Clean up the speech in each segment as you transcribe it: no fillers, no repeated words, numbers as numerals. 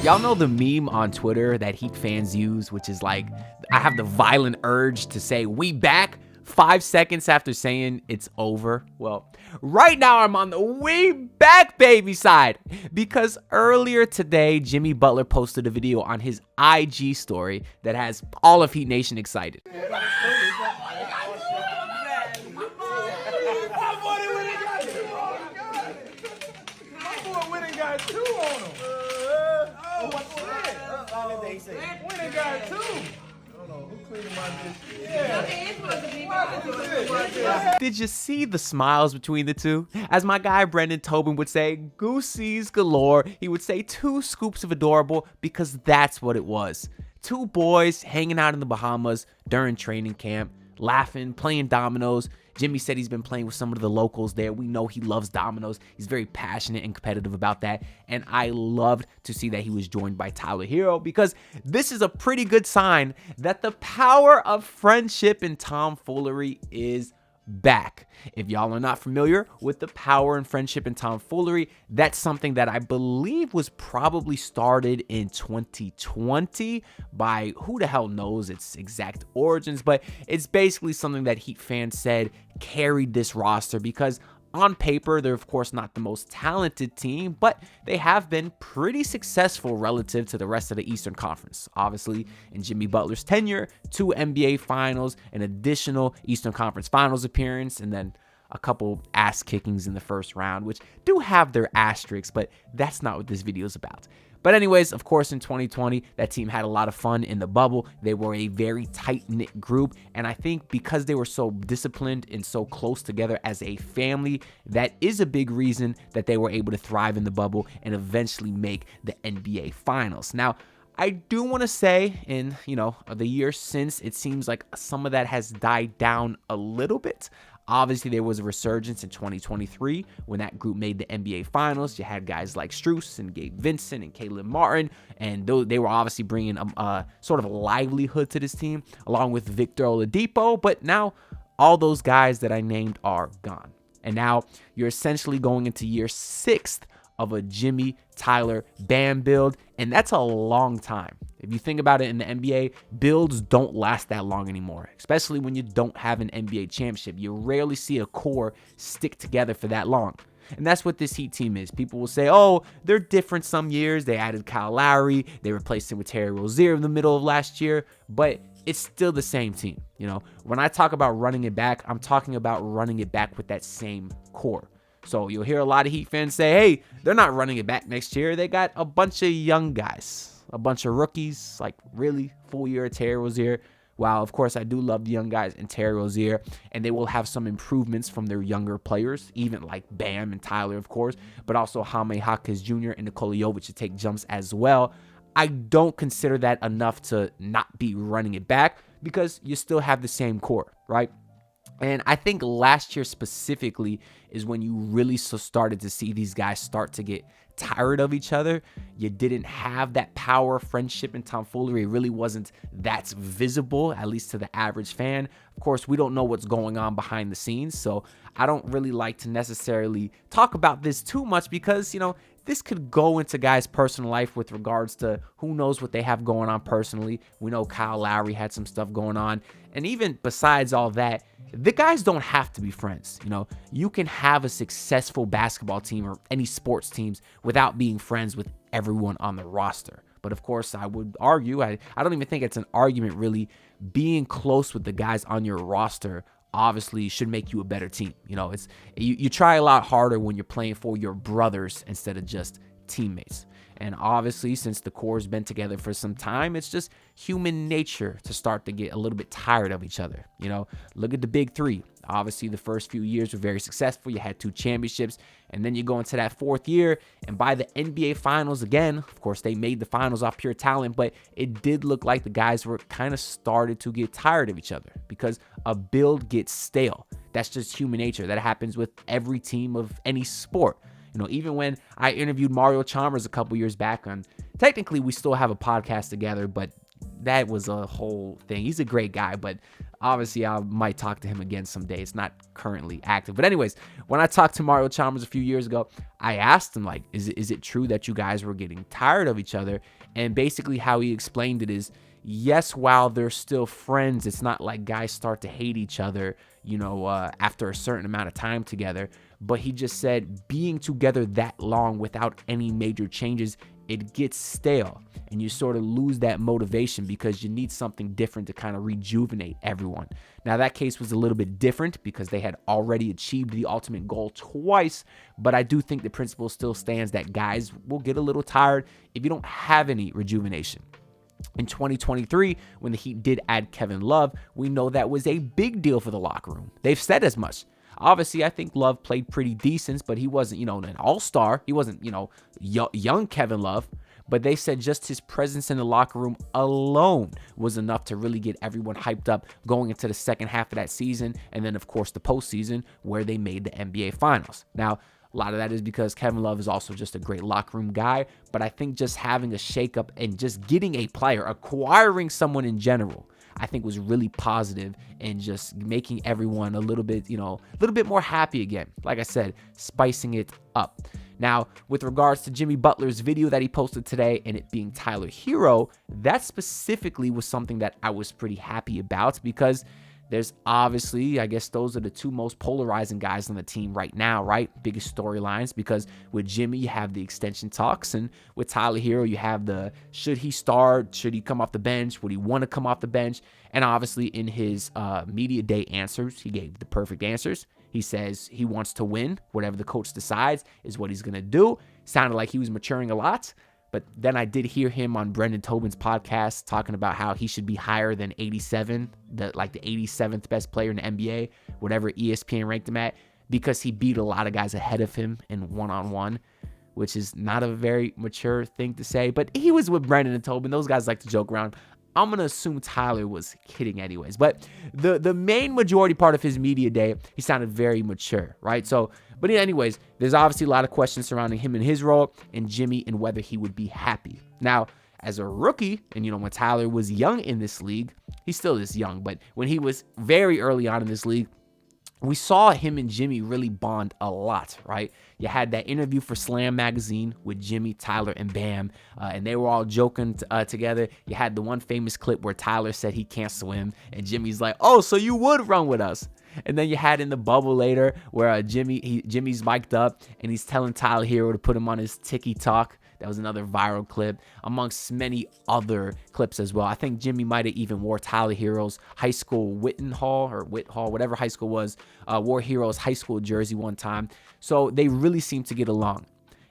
Y'all know the meme on Twitter that Heat fans use, which is like, I have the violent urge to say, "We back," 5 seconds after saying it's over. Well, right now I'm on the "we back baby" side, because earlier today, Jimmy Butler posted a video on his IG story that has all of Heat Nation excited. Did you see the smiles between the two? As my guy Brendan Tobin would say, goosies galore. He would say 2 scoops of adorable, because that's what it was. 2 boys hanging out in the Bahamas during training camp, laughing, playing dominoes. Jimmy said he's been playing with some of the locals there. We know he loves dominoes. He's very passionate and competitive about that. And I loved to see that he was joined by Tyler Hero, because this is a pretty good sign that the power of friendship and tomfoolery is back. If y'all are not familiar with the power and friendship and tomfoolery, that's something that I believe was probably started in 2020 by who the hell knows its exact origins, but it's basically something that Heat fans said carried this roster, because on paper, they're of course not the most talented team, but they have been pretty successful relative to the rest of the Eastern Conference. Obviously, in Jimmy Butler's tenure, 2 NBA Finals, an additional Eastern Conference Finals appearance, and then a couple ass kickings in the first round, which do have their asterisks, but that's not what this video is about. But anyways, of course, in 2020, that team had a lot of fun in the bubble. They were a very tight-knit group, and I think because they were so disciplined and so close together as a family, that is a big reason that they were able to thrive in the bubble and eventually make the NBA Finals. Now, I do want to say in, the years since, it seems like some of that has died down a little bit. Obviously, there was a resurgence in 2023 when that group made the NBA Finals. You had guys like Strus and Gabe Vincent and Caleb Martin, and they were obviously bringing a sort of a livelihood to this team, along with Victor Oladipo. But now all those guys that I named are gone. And now you're essentially going into year 6 of a Jimmy, Tyler, Bam build, and that's a long time. If you think about it, in the NBA, builds don't last that long anymore, especially when you don't have an NBA championship. You rarely see a core stick together for that long. And that's what this Heat team is. People will say, oh, they're different some years. They added Kyle Lowry. They replaced him with Terry Rozier in the middle of last year. But it's still the same team. When I talk about running it back, I'm talking about running it back with that same core. So you'll hear a lot of Heat fans say, hey, they're not running it back next year. They got a bunch of young guys, a bunch of rookies, like really full year of Terry Rozier. While, of course, I do love the young guys in Terry Rozier, and they will have some improvements from their younger players, even like Bam and Tyler, of course, but also Jaime Jaquez Jr. and Nikola Jovic to take jumps as well. I don't consider that enough to not be running it back, because you still have the same core, right? And I think last year specifically is when you really started to see these guys start to get tired of each other. You didn't have that power, friendship, and tomfoolery. It really wasn't that visible, at least to the average fan. Of course, we don't know what's going on behind the scenes, so I don't really like to necessarily talk about this too much, because, this could go into guys' personal life with regards to who knows what they have going on personally. We know Kyle Lowry had some stuff going on. And even besides all that, the guys don't have to be friends. You can have a successful basketball team or any sports teams without being friends with everyone on the roster. But of course, I would argue, I don't even think it's an argument really, being close with the guys on your roster obviously should make you a better team. You try a lot harder when you're playing for your brothers instead of just teammates. And obviously, since the core's been together for some time, it's just human nature to start to get a little bit tired of each other. Look at the big 3. Obviously, the first few years were very successful. You had 2 championships, and then you go into that 4th year, and by the NBA Finals again, of course, they made the finals off pure talent, but it did look like the guys were kind of started to get tired of each other, because a build gets stale. That's just human nature. That happens with every team of any sport. Even when I interviewed Mario Chalmers a couple years back, technically we still have a podcast together, but that was a whole thing. He's a great guy, but obviously I might talk to him again someday. It's not currently active. But anyways, when I talked to Mario Chalmers a few years ago, I asked him, like, is it true that you guys were getting tired of each other? And basically how he explained it is, yes, while they're still friends, it's not like guys start to hate each other, after a certain amount of time together. But he just said being together that long without any major changes, it gets stale and you sort of lose that motivation because you need something different to kind of rejuvenate everyone. Now, that case was a little bit different because they had already achieved the ultimate goal twice, but I do think the principle still stands that guys will get a little tired if you don't have any rejuvenation. In 2023, when the Heat did add Kevin Love, we know that was a big deal for the locker room. They've said as much. Obviously, I think Love played pretty decent, but he wasn't, an all-star. He wasn't, young Kevin Love. But they said just his presence in the locker room alone was enough to really get everyone hyped up going into the second half of that season. And then, of course, the postseason where they made the NBA Finals. Now, a lot of that is because Kevin Love is also just a great locker room guy. But I think just having a shakeup and just getting a player, acquiring someone in general, I think was really positive and just making everyone a little bit more happy again. Like I said, spicing it up. Now, with regards to Jimmy Butler's video that he posted today and it being Tyler Hero, that specifically was something that I was pretty happy about because there's obviously, I guess those are the two most polarizing guys on the team right now, right? Biggest storylines, because with Jimmy, you have the extension talks, and with Tyler Hero, you have the should he start, should he come off the bench, would he want to come off the bench? And obviously in his media day answers, he gave the perfect answers. He says he wants to win. Whatever the coach decides is what he's going to do. Sounded like he was maturing a lot. But then I did hear him on Brendan Tobin's podcast talking about how he should be higher than 87, the 87th best player in the NBA, whatever ESPN ranked him at, because he beat a lot of guys ahead of him in one-on-one, which is not a very mature thing to say. But he was with Brendan and Tobin. Those guys like to joke around. I'm going to assume Tyler was kidding anyways. But the main majority part of his media day, he sounded very mature, right? So, but anyways, there's obviously a lot of questions surrounding him and his role and Jimmy and whether he would be happy. Now, as a rookie, and when Tyler was young in this league, he still is young, but when he was very early on in this league, we saw him and Jimmy really bond a lot, right? You had that interview for Slam magazine with Jimmy, Tyler, and Bam, and they were all joking together. You had the one famous clip where Tyler said he can't swim, and Jimmy's like, "Oh, so you would run with us?" And then you had in the bubble later where Jimmy's mic'd up, and he's telling Tyler Hero to put him on his Tiki Talk. That was another viral clip, amongst many other clips as well. I think Jimmy might have even wore Tyler Hero's high school Whit-Hall, whatever high school was, wore Hero's high school jersey one time. So they really seem to get along.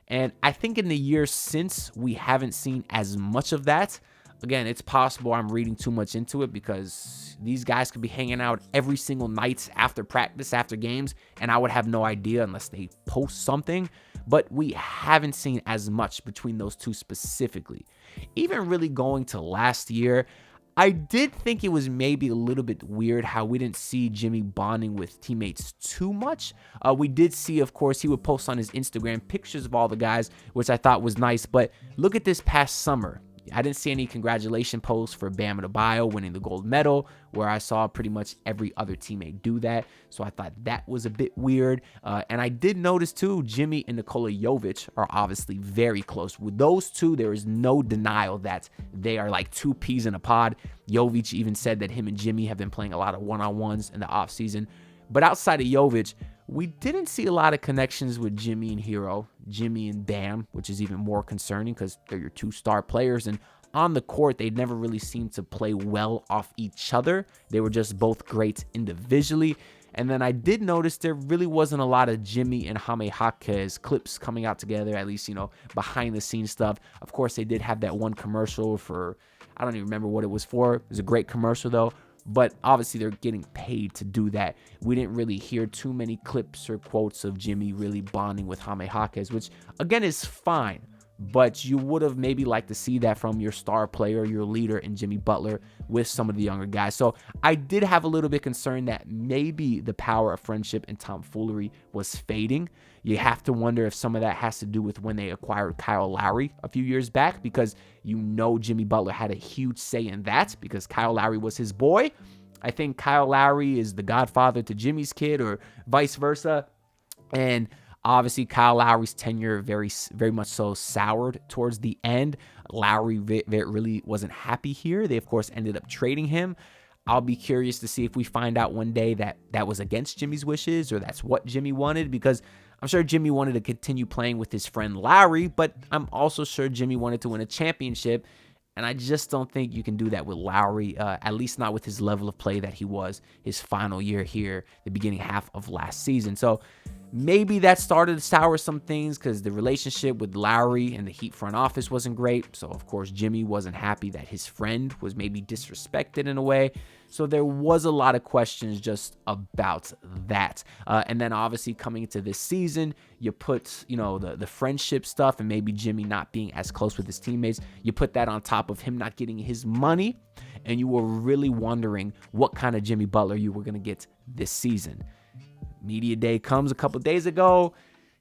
And I think in the years since, we haven't seen as much of that. Again, it's possible I'm reading too much into it because these guys could be hanging out every single night after practice, after games, and I would have no idea unless they post something. But we haven't seen as much between those two specifically. Even really going to last year, I did think it was maybe a little bit weird how we didn't see Jimmy bonding with teammates too much. We did see, of course, he would post on his Instagram pictures of all the guys, which I thought was nice. But look at this past summer. I didn't see any congratulation posts for Bam Adebayo winning the gold medal, where I saw pretty much every other teammate do that. So I thought that was a bit weird. And I did notice, too, Jimmy and Nikola Jovic are obviously very close. With those two, there is no denial that they are like two peas in a pod. Jovic even said that him and Jimmy have been playing a lot of one-on-ones in the offseason. But outside of Jovic, we didn't see a lot of connections with Jimmy and Hero, Jimmy and Bam, which is even more concerning because they're your two star players. And on the court, they never really seemed to play well off each other. They were just both great individually. And then I did notice there really wasn't a lot of Jimmy and Jaime Jaquez clips coming out together, at least, behind the scenes stuff. Of course, they did have that one commercial for, I don't even remember what it was for. It was a great commercial, though. But obviously, they're getting paid to do that. We didn't really hear too many clips or quotes of Jimmy really bonding with Jaime Jaquez, which, again, is fine. but you would have maybe liked to see that from your star player, your leader in Jimmy Butler with some of the younger guys. So I did have a little bit concerned that maybe the power of friendship and tomfoolery was fading. You have to wonder if some of that has to do with when they acquired Kyle Lowry a few years back, because Jimmy Butler had a huge say in that because Kyle Lowry was his boy. I think Kyle Lowry is the godfather to Jimmy's kid, or vice versa. And obviously, Kyle Lowry's tenure very much so soured towards the end. Lowry really wasn't happy here. They, of course, ended up trading him. I'll be curious to see if we find out one day that that was against Jimmy's wishes, or that's what Jimmy wanted, because I'm sure Jimmy wanted to continue playing with his friend Lowry, but I'm also sure Jimmy wanted to win a championship. And I just don't think you can do that with Lowry, at least not with his level of play that he was his final year here, the beginning half of last season. So maybe that started to sour some things because the relationship with Lowry and the Heat front office wasn't great. So, of course, Jimmy wasn't happy that his friend was maybe disrespected in a way. So there was a lot of questions just about that. And then obviously coming into this season, you put, the friendship stuff and maybe Jimmy not being as close with his teammates. You put that on top of him not getting his money. And you were really wondering what kind of Jimmy Butler you were going to get this season. Media day comes a couple days ago.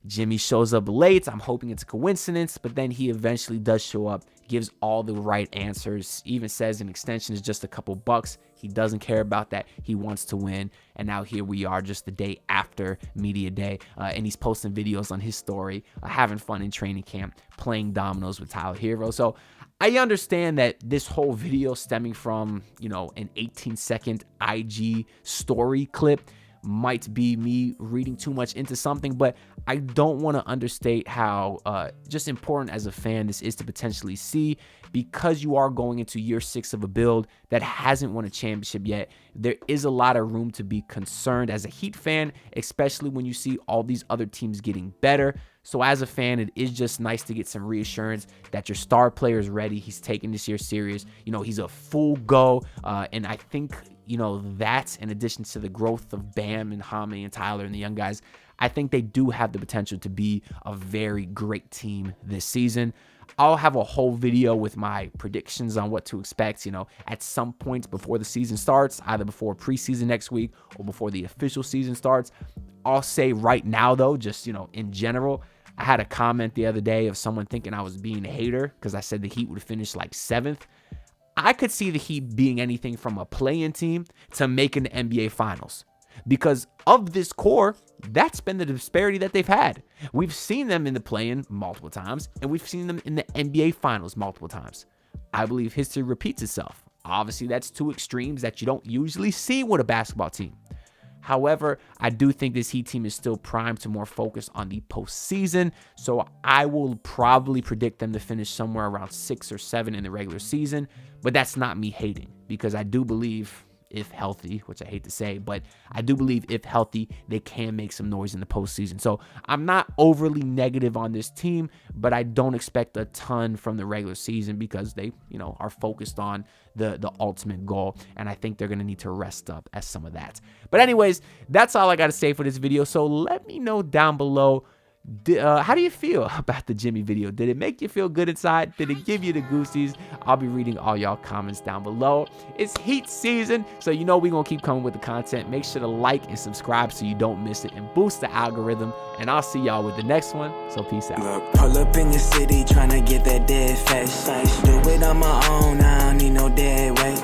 Jimmy shows up late. I'm hoping it's a coincidence, but then he eventually does show up, gives all the right answers, even says an extension is just a couple bucks. He doesn't care about that. He wants to win. And now here we are just the day after media day. And he's posting videos on his story, having fun in training camp, playing dominoes with Tyler Hero. So I understand that this whole video stemming from, an 18-second IG story clip might be me reading too much into something, but I don't want to understate how just important as a fan this is to potentially see, because you are going into year 6 of a build that hasn't won a championship yet. There is a lot of room to be concerned as a Heat fan, especially when you see all these other teams getting better. So as a fan, it is just nice to get some reassurance that your star player is ready. He's taking this year serious. He's a full go. And I think, that in addition to the growth of Bam and Hami and Tyler and the young guys, I think they do have the potential to be a very great team this season. I'll have a whole video with my predictions on what to expect, at some point before the season starts, either before preseason next week or before the official season starts. I'll say right now, though, just, in general, I had a comment the other day of someone thinking I was being a hater because I said the Heat would finish like 7th. I could see the Heat being anything from a play-in team to making the NBA Finals. Because of this core, that's been the disparity that they've had. We've seen them in the play-in multiple times, and we've seen them in the NBA Finals multiple times. I believe history repeats itself. Obviously, that's two extremes that you don't usually see with a basketball team. However, I do think this Heat team is still primed to more focus on the postseason, so I will probably predict them to finish somewhere around 6 or 7 in the regular season, but that's not me hating, because I do believe, if healthy, which I hate to say, but I do believe if healthy, they can make some noise in the postseason. So I'm not overly negative on this team, but I don't expect a ton from the regular season because they, are focused on the ultimate goal. And I think they're going to need to rest up as some of that. But anyways, that's all I got to say for this video. So let me know down below, how do you feel about the Jimmy video? Did it make you feel good inside? Did it give you the goosies? I'll be reading all y'all comments down below. It's Heat season, so we're going to keep coming with the content. Make sure to like and subscribe so you don't miss it and boost the algorithm. And I'll see y'all with the next one, so peace out. Look, pull up in your city trying to get that dead face. Do it on my own, I don't need no dead weight.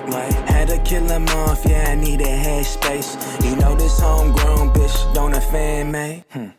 Had to kill him off, yeah, I need a head space. This homegrown bitch don't offend me.